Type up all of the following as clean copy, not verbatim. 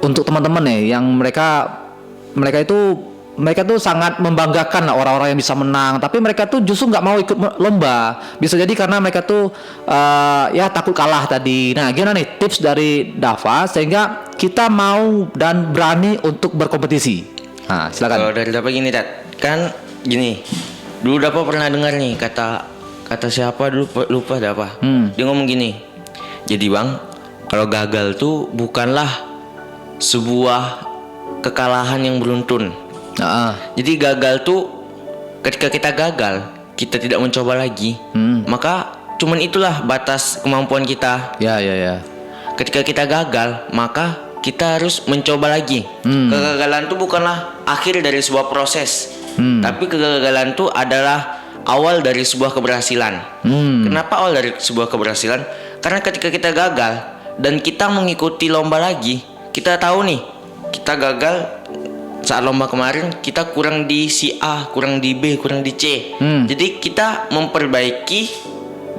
untuk teman-teman nih yang mereka tuh sangat membanggakan lah orang-orang yang bisa menang, tapi mereka tuh justru nggak mau ikut lomba. Bisa jadi karena mereka tuh ya takut kalah tadi. Nah, gimana nih tips dari Dava sehingga kita mau dan berani untuk berkompetisi? Nah, silakan. Kalau dari Dapa gini, Tat. Kan gini. Dulu Dapa pernah dengar nih kata siapa dulu lupa Dapa. Dia ngomong gini. Jadi Bang, kalau gagal tuh bukanlah sebuah kekalahan yang beruntun. Jadi gagal tuh ketika kita gagal, kita tidak mencoba lagi, maka cuman itulah batas kemampuan kita. Ya. Ketika kita gagal, maka kita harus mencoba lagi. Kegagalan tuh bukanlah akhir dari sebuah proses, tapi kegagalan tuh adalah awal dari sebuah keberhasilan. Kenapa awal dari sebuah keberhasilan? Karena ketika kita gagal dan kita mengikuti lomba lagi, kita tahu nih kita gagal saat lomba kemarin, kita kurang di si A, kurang di B, kurang di C. Jadi kita memperbaiki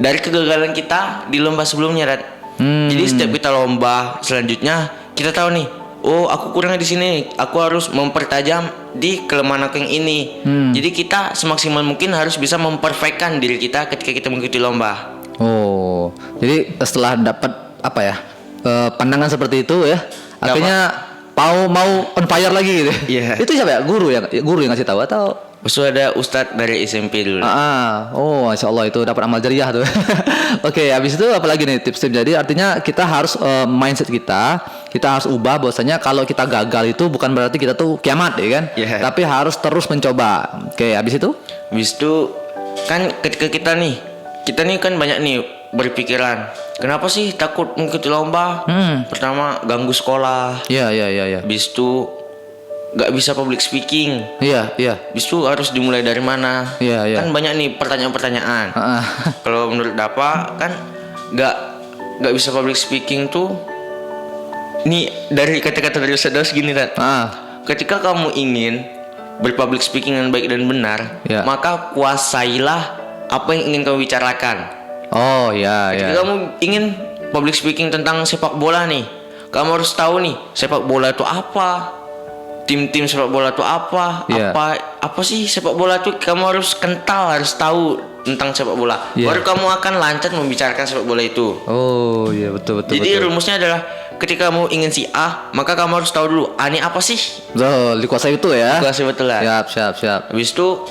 dari kegagalan kita di lomba sebelumnya, Rat. Jadi setiap kita lomba selanjutnya, kita tahu nih, oh aku kurang di sini, aku harus mempertajam di kelemahan aku yang ini. Jadi kita semaksimal mungkin harus bisa memperfectkan diri kita ketika kita mengikuti lomba. Oh, jadi setelah dapat apa ya pandangan seperti itu ya, akhirnya mau on fire lagi gitu. Iya. Itu siapa ya? Guru yang ngasih tahu atau? Ada ustadz dari SMP dulu. Oh, Masya Allah, itu dapat amal jariah tuh. Oke, habis itu apa lagi nih tips-tips? Jadi artinya kita harus mindset kita harus ubah bahwasanya kalau kita gagal itu bukan berarti kita tuh kiamat ya kan? Yeah. Tapi harus terus mencoba. Oke, habis itu? Habis itu kan ketika kita nih kan banyak nih berpikiran, kenapa sih takut mengikuti lomba? Pertama ganggu sekolah. Iya. Habis itu nggak bisa public speaking. Iya. Habis itu harus dimulai dari mana? Iya. Kan banyak nih pertanyaan-pertanyaan. Kalau menurut Dapa kan nggak bisa public speaking tuh. Nih dari kata-kata dari Ustadz gini, Rat. Ketika kamu ingin berpublic speaking yang baik dan benar, maka kuasailah apa yang ingin kamu bicarakan. Oh ya. Ketika kamu ingin public speaking tentang sepak bola nih, kamu harus tahu nih sepak bola itu apa, tim-tim sepak bola itu apa, apa sih sepak bola itu. Kamu harus kental, harus tahu tentang sepak bola. Baru kamu akan lancar membicarakan sepak bola itu. Oh iya, betul. Jadi rumusnya adalah ketika kamu ingin si A, maka kamu harus tahu dulu A ini apa sih. Dikuasai itu ya. Dikuasai betul lah. Siap. Habis itu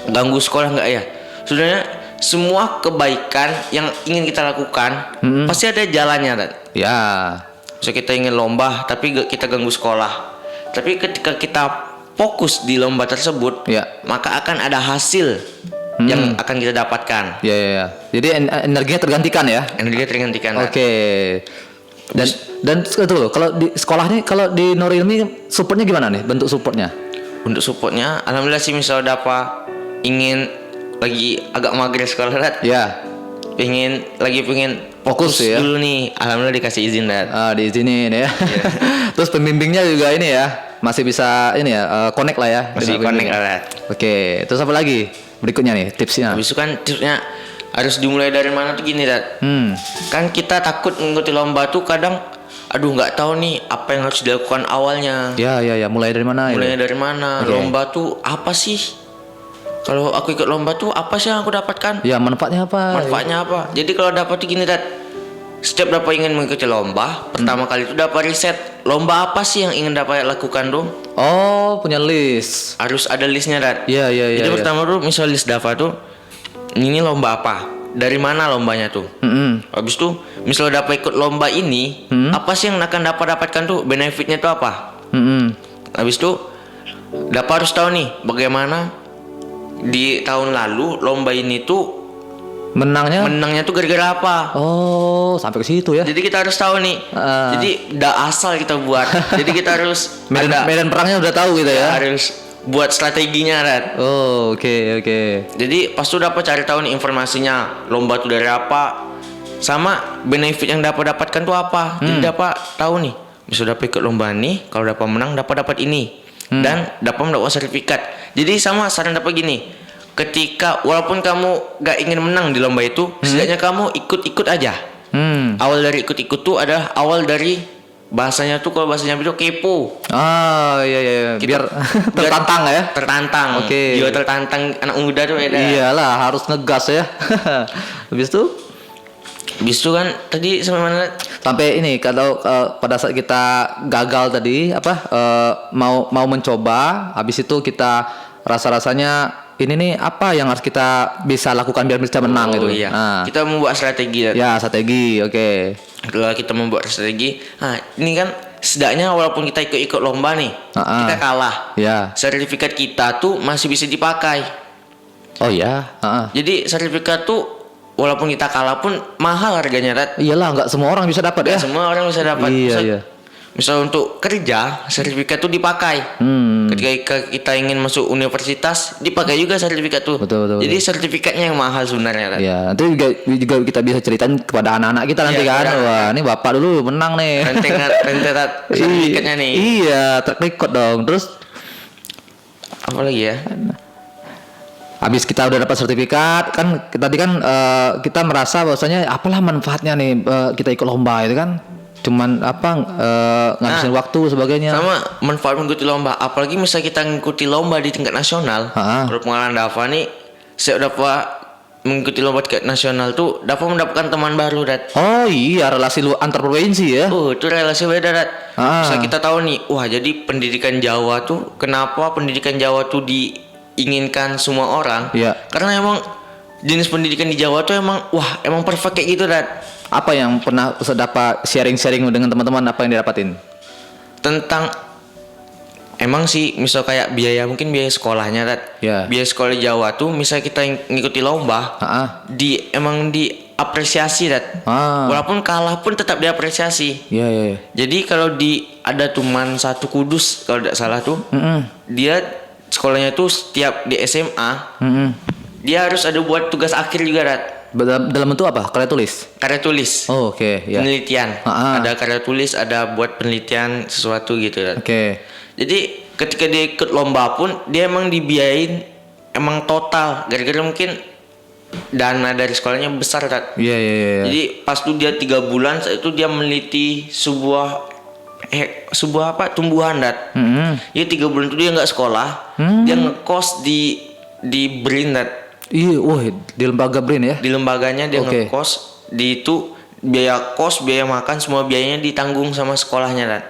ganggu sekolah nggak ya? Sebenarnya semua kebaikan yang ingin kita lakukan pasti ada jalannya, kan? Ya. Bisa kita ingin lomba tapi kita ganggu sekolah. Tapi ketika kita fokus di lomba tersebut, maka akan ada hasil yang akan kita dapatkan. Ya. Jadi energinya tergantikan ya. Energinya tergantikan. Oke. Dan itu loh, kalau di sekolah nih, kalau di Nur Ilmi supportnya gimana nih? Bentuk supportnya? Untuk supportnya, alhamdulillah sih, misal dapat ingin lagi agak mager sekolah, Rat. Ya. Pengen fokus ya dulu nih, alhamdulillah dikasih izin, Rat. Diizinin ya. Terus pembimbingnya juga ini ya, masih bisa ini ya, connect lah ya. Masih connect lah, Rat. Oke, terus apa lagi berikutnya nih tipsnya? Habis itu kan tipsnya harus dimulai dari mana tuh gini, Rat. Kan kita takut mengikuti lomba tuh kadang, aduh nggak tahu nih apa yang harus dilakukan awalnya. Ya. Mulai dari mana? Dari mana? Okay. Lomba tuh apa sih? Kalau aku ikut lomba tuh apa sih yang aku dapatkan? Ya, manfaatnya apa? Jadi kalau dapat tuh gini, Rat. Setiap dapat ingin mengikuti lomba, pertama kali itu dapat riset lomba apa sih yang ingin dapat lakukan tuh. Oh, punya list. Harus ada listnya, Rat. Iya. Jadi pertama tuh misal list dapat tuh, ini lomba apa? Dari mana lombanya tuh? Habis itu misal dapat ikut lomba ini, apa sih yang akan dapatkan tuh? Benefitnya tuh apa? Habis itu dapat harus tahu nih bagaimana di tahun lalu lomba ini tuh menangnya tuh gara-gara apa? Oh, sampai ke situ ya. Jadi kita harus tahu nih. Jadi udah asal kita buat. Jadi kita harus medan perangnya udah tahu gitu ya. Harus buat strateginya, Rat. Oh, oke. Jadi pas tuh dapat cari tahu nih informasinya, lomba tuh dari apa, sama benefit yang dapatkan tuh apa. Jadi dapat tahu nih. Bisa dapat ikut lomba nih, kalau dapat menang dapat ini. Dan dapat mendapat sertifikat. Jadi sama saran dapat gini, ketika walaupun kamu gak ingin menang di lomba itu, setidaknya kamu ikut-ikut aja. Awal dari ikut-ikut tuh adalah awal dari bahasanya tuh kalau bahasanya itu kepo. Oh iya iya, biar tertantang ya. Tertantang. Oke. Jiwa tertantang anak muda tuh beda. Iyalah, harus ngegas ya. Habis itu Habis itu kan tadi sampai mana? sampai ini kalau pada saat kita gagal tadi mau mencoba, habis itu kita rasa-rasanya ini nih apa yang harus kita bisa lakukan biar bisa menang gitu. Iya. Nah, Kita membuat strategi. ya strategi, oke. Setelah kita membuat strategi, ini kan setidaknya walaupun kita ikut-ikut lomba nih, kita kalah. Ya. Sertifikat kita tuh masih bisa dipakai. Oh ya. Jadi sertifikat tuh walaupun kita kalah pun mahal harganya, Rat. Iyalah, nggak semua orang bisa dapat ya. Semua orang bisa dapat. Iya. Misal untuk kerja, sertifikat tuh dipakai. Ketika kita ingin masuk universitas, dipakai juga sertifikat tuh. Betul. Jadi sertifikatnya yang mahal sebenarnya, Rat. Ya, nanti juga kita bisa ceritain kepada anak-anak kita nanti kan. Wah, ini bapak dulu menang nih. Rentetan sertifikatnya nih. Iya, terikut dong. Terus Apa lagi ya? habis kita udah dapat sertifikat kan tadi kan kita merasa bahwasanya apalah manfaatnya nih kita ikut lomba itu kan cuman ngabisin waktu sebagainya. Sama manfaat mengikuti lomba, apalagi misal kita mengikuti lomba di tingkat nasional. Kalau pengalaman Dava nih, saya dapat mengikuti lomba tingkat nasional tuh dapat mendapatkan teman baru, Dat. Oh iya, relasi lu antar provinsi ya. Itu relasi beda, Dat. Bisa kita tahu nih, wah jadi pendidikan Jawa tuh kenapa pendidikan Jawa tuh diinginkan semua orang? Iya. Karena emang jenis pendidikan di Jawa tuh emang perfect kayak gitu, Dat. Apa yang pernah dapat sharing-sharing dengan teman-teman, apa yang didapatin? Tentang emang sih misal kayak mungkin biaya sekolahnya, Dat. Ya. Biaya sekolah di Jawa tuh misal kita ngikuti lomba, emang diapresiasi, Dat. Walaupun kalah pun tetap diapresiasi. Iya. Jadi kalau ada tuman satu Kudus kalau tidak salah tuh, dia sekolahnya tuh setiap di SMA, dia harus ada buat tugas akhir juga, Dat. Dalam bentuk apa? Karya tulis? Karya tulis. Oh, oke, ya. Penelitian. Ada karya tulis, ada buat penelitian sesuatu gitu, Dat. Oke. Jadi ketika dia ikut lomba pun dia emang dibiayain emang total, gara-gara mungkin dana dari sekolahnya besar, kan. Iya. Jadi pas tuh dia 3 bulan itu dia meneliti sebuah tumbuhan, Dat. Ya 3 bulan itu dia nggak sekolah, dia ngekos di BRIN, Dat. Iya, di lembaga BRIN ya. Di lembaganya dia ngekos, di itu biaya kos, biaya makan, semua biayanya ditanggung sama sekolahnya, Dan.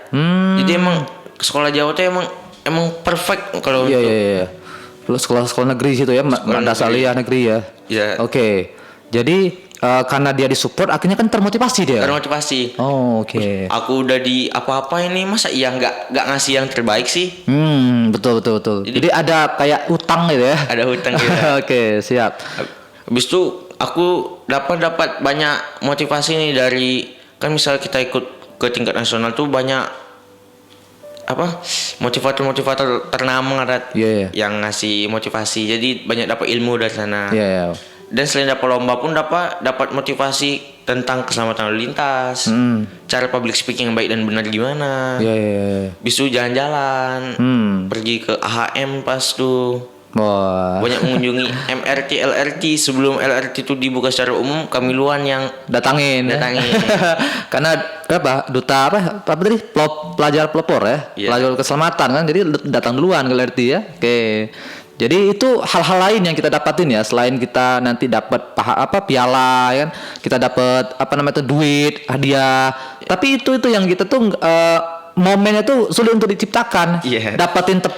Jadi emang sekolah Jawa tuh emang perfect kalau Iya. Sekolah negeri situ ya, Madrasah negeri ya. Iya. Oke. Jadi karena dia disupport akhirnya kan termotivasi dia. Termotivasi. Oh, oke. Aku udah di apa-apa ini, masa iya nggak ngasih yang terbaik sih? Betul. Jadi ada kayak utang gitu ya. Ada hutang gitu. Oke, siap. Habis itu aku dapat banyak motivasi nih dari, kan misal kita ikut ke tingkat nasional tuh banyak motivator ternama, yang ngasih motivasi. Jadi banyak dapat ilmu dari sana. Iya. Dan selain dapat lomba pun dapat motivasi tentang keselamatan lalu lintas, cara public speaking yang baik dan benar gimana. Iya. Bisu jalan-jalan, pergi ke AHM pas tuh. Wah. Banyak mengunjungi MRT, LRT. Sebelum LRT itu dibuka secara umum, kami luan yang datangin. Karena duta tadi pelajar pelopor ya, pelajar keselamatan kan, jadi datang duluan ke LRT ya. Oke. Jadi itu hal-hal lain yang kita dapatin ya, selain kita nanti dapat piala kan, kita dapat duit, hadiah. Tapi itu yang kita tuh momennya tuh sulit untuk diciptakan.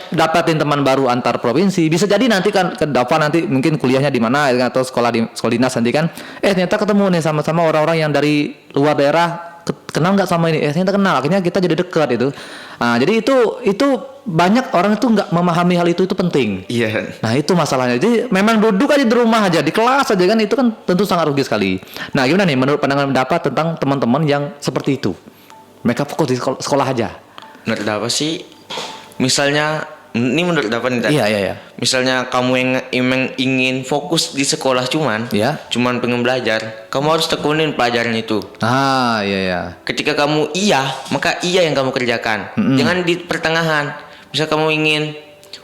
Dapatin teman baru antar provinsi. Bisa jadi nanti kan ke Dava nanti mungkin kuliahnya di mana atau sekolah dinas nanti kan. Ternyata ketemu nih sama orang-orang yang dari luar daerah, kenal nggak sama ini? Ternyata kenal. Akhirnya kita jadi dekat itu. Nah, jadi itu banyak orang itu nggak memahami hal itu penting. Iya. Nah, itu masalahnya. Jadi memang duduk aja di rumah aja, di kelas aja kan, itu kan tentu sangat rugi sekali. Nah, gimana nih menurut pandangan Dava tentang teman-teman yang seperti itu? Mereka fokus di sekolah aja. Menurut Dava sih, misalnya ini menurut Dava nih, Iya. Misalnya kamu yang emang ingin fokus di sekolah cuman pengen belajar, kamu harus tekunin pelajaran itu. Iya. Ketika kamu maka yang kamu kerjakan. Jangan di pertengahan. Misal kamu ingin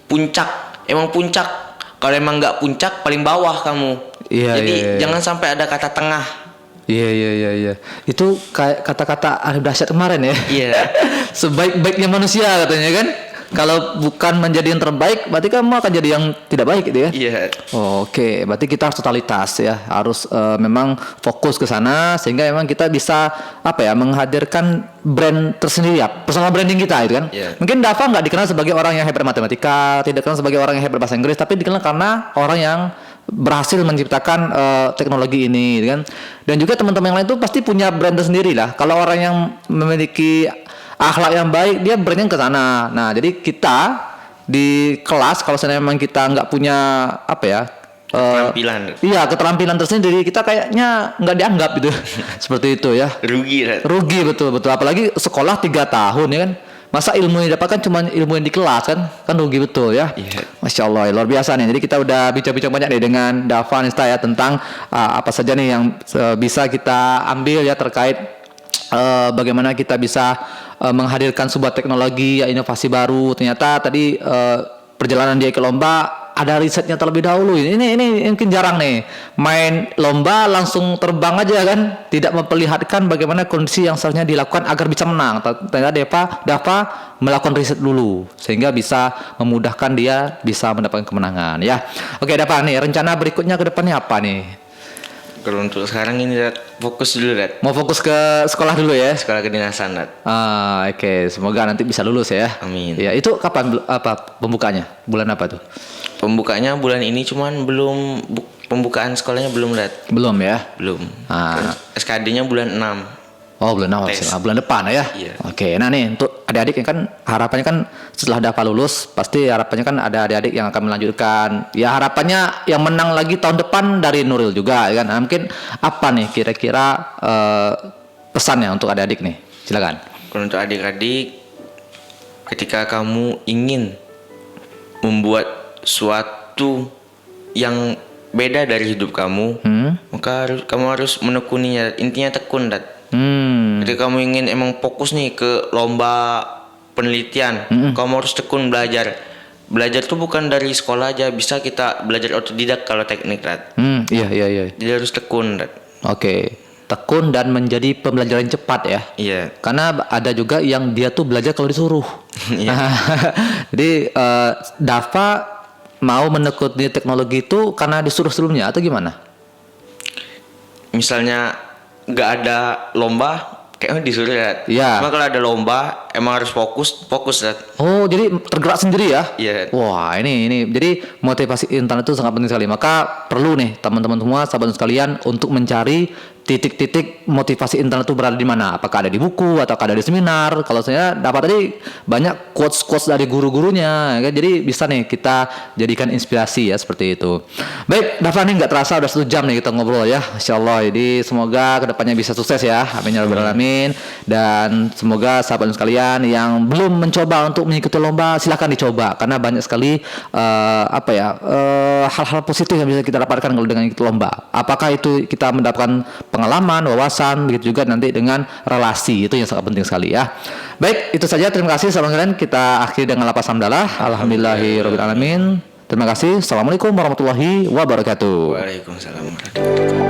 puncak, emang puncak. Kalau emang nggak puncak, paling bawah kamu. Iya. Jadi jangan sampai ada kata tengah. Iya. Itu kayak kata-kata Arif Dahsyat kemarin ya. Iya. Sebaik-baiknya manusia katanya kan. Kalau bukan menjadi yang terbaik, berarti kamu akan jadi yang tidak baik gitu ya. Iya. Oke, berarti kita harus totalitas ya, harus memang fokus ke sana sehingga memang kita bisa menghadirkan brand tersendiri ya, personal branding kita itu kan. Yeah. Mungkin Dava nggak dikenal sebagai orang yang hebat matematika, tidak dikenal sebagai orang yang hebat bahasa Inggris, tapi dikenal karena orang yang berhasil menciptakan teknologi ini gitu kan. Dan juga teman-teman yang lain itu pasti punya brand tersendiri lah. Kalau orang yang memiliki akhlak yang baik, dia brandnya ke sana. Nah, jadi kita di kelas kalau seandainya memang kita nggak punya Keterampilan. Iya, keterampilan tersendiri, kita kayaknya nggak dianggap gitu. Seperti itu ya. Rugi betul. Apalagi sekolah 3 tahun ya kan. Masa ilmu yang didapatkan cuma ilmu yang di kelas kan rugi betul ya. Iya. Masya Allah, luar biasa nih. Jadi kita udah bincang-bincang banyak nih dengan Dava Nista ya tentang apa saja nih yang bisa kita ambil ya terkait bagaimana kita bisa menghadirkan sebuah teknologi ya, inovasi baru. Ternyata tadi perjalanan dia ke lomba ada risetnya terlebih dahulu. Ini mungkin jarang nih main lomba langsung terbang aja kan, tidak memperlihatkan bagaimana kondisi yang seharusnya dilakukan agar bisa menang. Ternyata Dava melakukan riset dulu sehingga bisa memudahkan dia bisa mendapatkan kemenangan ya. Oke Dava, nih rencana berikutnya ke depannya apa nih? Kalau untuk sekarang ini fokus dulu, Dad. Mau fokus ke sekolah dulu ya? Sekolah kedinasan, Dad. Oke. Semoga nanti bisa lulus ya. Amin. Ya, itu kapan pembukanya? Bulan apa tuh? Pembukanya bulan ini, cuman belum pembukaan sekolahnya belum, Dad. Belum ya? Belum. Ah. SKD-nya bulan 6. Oh, bulan awal sih. Bulan depan ya. Iya. Oke. Nah nih untuk adik-adik yang kan harapannya kan setelah Dava lulus pasti harapannya kan ada adik-adik yang akan melanjutkan. Ya harapannya yang menang lagi tahun depan dari Nuril juga ya kan. Nah, mungkin apa nih kira-kira pesannya untuk adik-adik nih? Silakan. Kalau untuk adik-adik, ketika kamu ingin membuat suatu yang beda dari hidup kamu, maka kamu harus menekuninya. Intinya tekun, Dad. Ketika kamu ingin emang fokus nih ke lomba penelitian, kamu harus tekun belajar. Belajar tuh bukan dari sekolah aja, bisa kita belajar otodidak kalau teknik, Dad. Iya. Jadi harus tekun, Dad. Oke. Tekun dan menjadi pembelajaran cepat ya. Iya. Karena ada juga yang dia tuh belajar kalau disuruh. Iya. Jadi Dava mau menekuni teknologi itu karena disuruh sebelumnya atau gimana? Misalnya nggak ada lomba, kayaknya disuruh, Dad. Iya. Cuma kalau ada lomba, emang harus fokus, Dad. Oh, jadi tergerak sendiri ya? Iya. Wah, ini. Jadi motivasi internet itu sangat penting sekali. Maka perlu nih teman-teman semua, sahabat sekalian untuk mencari titik-titik motivasi internet itu berada di mana? Apakah ada di buku atau ada di seminar? Kalau saya dapat tadi banyak quotes dari guru-gurunya, kan? Jadi bisa nih kita jadikan inspirasi ya seperti itu. Baik, Dava nih nggak terasa udah 1 jam nih kita ngobrol ya, Insya Allah. Jadi semoga kedepannya bisa sukses ya, amin ya rabbal alamin. Dan semoga sahabat sekalian yang belum mencoba untuk mengikuti lomba silahkan dicoba karena banyak sekali hal-hal positif yang bisa kita dapatkan kalau dengan ikut lomba. Apakah itu kita mendapatkan pengalaman, wawasan, begitu juga nanti dengan relasi, itu yang sangat penting sekali ya. Baik, itu saja. Terima kasih sahabat sekalian. Kita akhiri dengan lapas hamdalah. Alhamdulillahirabbil alamin. Terima kasih. Assalamualaikum warahmatullahi wabarakatuh. Waalaikumsalam warahmatullahi wabarakatuh.